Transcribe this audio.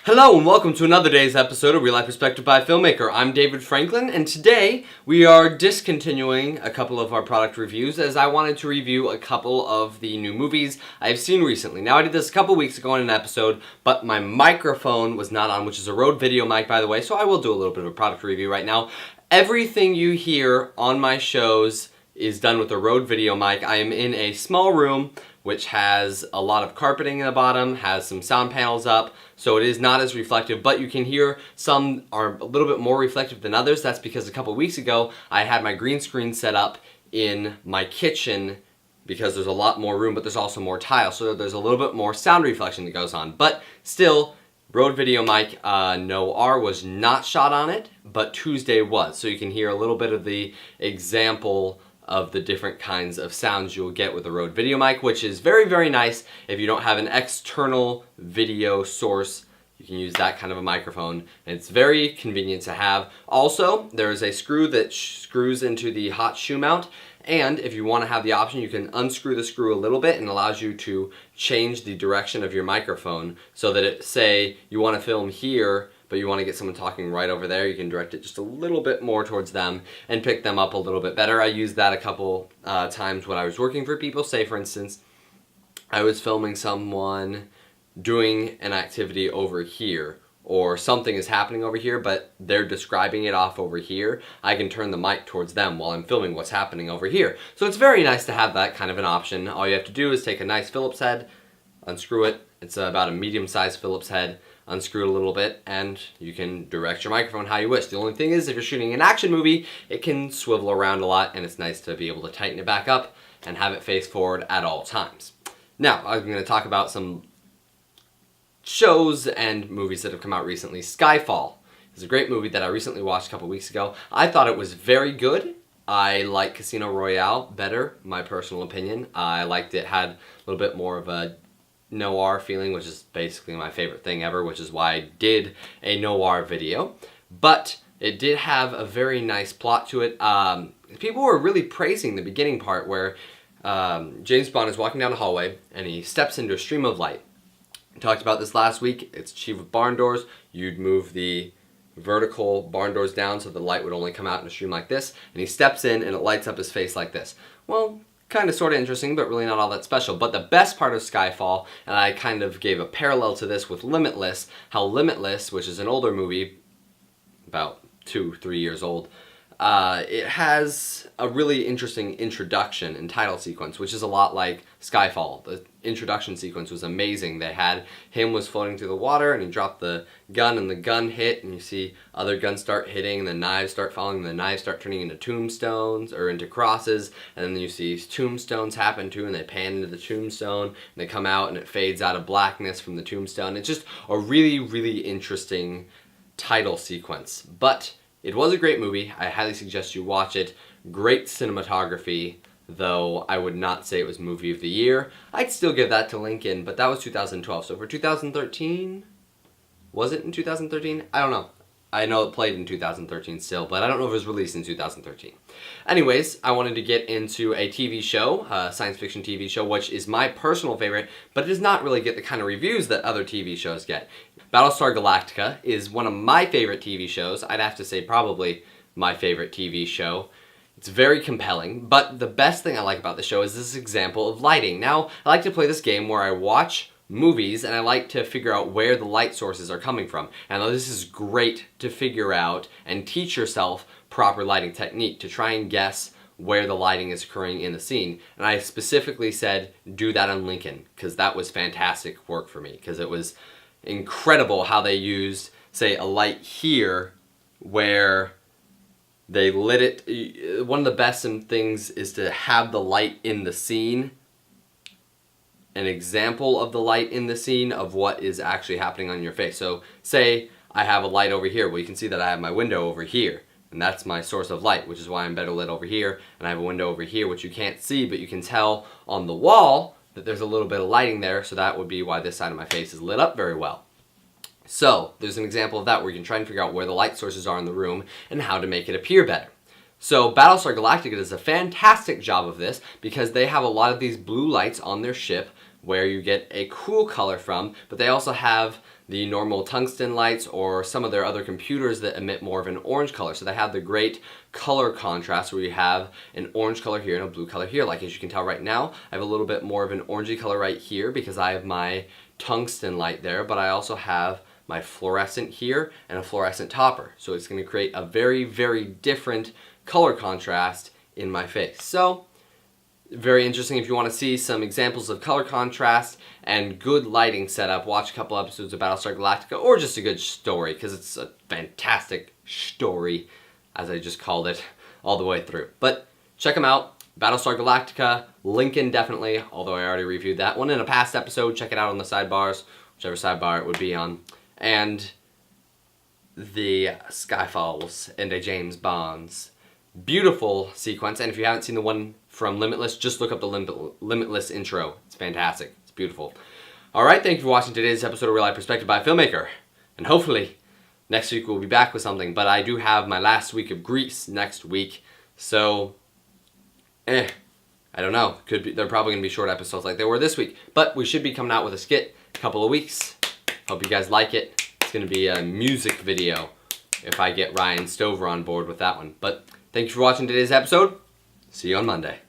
Hello and welcome to another day's episode of Real Life Perspective by Filmmaker. I'm David Franklin, and today we are discontinuing a couple of our product reviews as I wanted to review a couple of the new movies I've seen recently. Now, I did this a couple weeks ago in an episode, but my microphone was not on, which is a Rode video mic, by the way, so I will do a little bit of a product review right now. Everything you hear on my shows is done with a Rode video mic. I am in a small room which has a lot of carpeting in the bottom, has some sound panels up, so it is not as reflective, but you can hear some are a little bit more reflective than others. That's because a couple weeks ago I had my green screen set up in my kitchen because there's a lot more room, but there's also more tile, so there's a little bit more sound reflection that goes on. But still, Rode video mic, no R was not shot on it, but Tuesday was, so you can hear a little bit of the example of the different kinds of sounds you'll get with a Rode video mic, which is very, very nice. If you don't have an external video source, you can use that kind of a microphone, and it's very convenient to have. Also, there is a screw that screws into the hot shoe mount, and if you want to have the option, you can unscrew the screw a little bit and it allows you to change the direction of your microphone so that it, say you want to film here, but you want to get someone talking right over there, you can direct it just a little bit more towards them and pick them up a little bit better. I used that a couple times when I was working for people. Say, for instance, I was filming someone doing an activity over here, or something is happening over here, but they're describing it off over here. I can turn the mic towards them while I'm filming what's happening over here. So it's very nice to have that kind of an option. All you have to do is take a nice Phillips head, unscrew it. It's about a medium-sized Phillips head. Unscrew it a little bit, and you can direct your microphone how you wish. The only thing is, if you're shooting an action movie, it can swivel around a lot, and it's nice to be able to tighten it back up and have it face forward at all times. Now, I'm going to talk about some shows and movies that have come out recently. Skyfall is a great movie that I recently watched a couple weeks ago. I thought it was very good. I like Casino Royale better, my personal opinion. I liked it, had a little bit more of a noir feeling, which is basically my favorite thing ever, which is why I did a noir video. But it did have a very nice plot to it. People were really praising the beginning part where James Bond is walking down a hallway and he steps into a stream of light. We talked about this last week. It's achieved with barn doors. You'd move the vertical barn doors down so the light would only come out in a stream like this, and he steps in and it lights up his face like this. Well, kind of sort of interesting, but really not all that special. But the best part of Skyfall, and I kind of gave a parallel to this with Limitless, how Limitless, which is an older movie, about 2-3 years old, it has a really interesting introduction and title sequence, which is a lot like Skyfall. The introduction sequence was amazing. They had him was floating through the water and he dropped the gun and the gun hit, and you see other guns start hitting and the knives start falling and the knives start turning into tombstones or into crosses, and then you see tombstones happen too, and they pan into the tombstone and they come out and it fades out of blackness from the tombstone. It's just a really, really interesting title sequence. But it was a great movie. I highly suggest you watch it. Great cinematography, though I would not say it was movie of the year. I'd still give that to Lincoln, but that was 2012. So for 2013, was it in 2013? I don't know. I know it played in 2013 still, but I don't know if it was released in 2013. Anyways, I wanted to get into a TV show, a science fiction TV show, which is my personal favorite, but it does not really get the kind of reviews that other TV shows get. Battlestar Galactica is one of my favorite TV shows. I'd have to say probably my favorite TV show. It's very compelling, but the best thing I like about the show is this example of lighting. Now, I like to play this game where I watch movies and I like to figure out where the light sources are coming from. And this is great to figure out and teach yourself proper lighting technique to try and guess where the lighting is occurring in the scene. And I specifically said do that on Lincoln because that was fantastic work for me, because it was incredible how they used, say, a light here where they lit it. One of the best things is to have the light in the scene, an example of the light in the scene of what is actually happening on your face. So say I have a light over here. Well, you can see that I have my window over here, and that's my source of light, which is why I'm better lit over here. And I have a window over here, which you can't see, but you can tell on the wall that there's a little bit of lighting there, so that would be why this side of my face is lit up very well. So there's an example of that where you can try and figure out where the light sources are in the room and how to make it appear better. So Battlestar Galactica does a fantastic job of this because they have a lot of these blue lights on their ship where you get a cool color from, but they also have the normal tungsten lights or some of their other computers that emit more of an orange color. So they have the great color contrast where you have an orange color here and a blue color here. Like as you can tell right now, I have a little bit more of an orangey color right here because I have my tungsten light there, but I also have my fluorescent here and a fluorescent topper. So it's going to create a very, very different color contrast in my face. So very interesting. If you want to see some examples of color contrast and good lighting setup, watch a couple episodes of Battlestar Galactica, or just a good story, because it's a fantastic story, as I just called it, all the way through. But check them out. Battlestar Galactica, Lincoln definitely, although I already reviewed that one in a past episode. Check it out on the sidebars, whichever sidebar it would be on. And the Skyfalls and a James Bond's beautiful sequence. And if you haven't seen the one from Limitless, just look up the Limitless intro. It's fantastic. It's beautiful. Alright, thank you for watching today's episode of Real Life Perspective by a Filmmaker. And hopefully, next week we'll be back with something. But I do have my last week of Grease next week. So, I don't know. Could be, they're probably going to be short episodes like they were this week. But we should be coming out with a skit in a couple of weeks. Hope you guys like it. It's going to be a music video if I get Ryan Stover on board with that one. But thank you for watching today's episode. See you on Monday.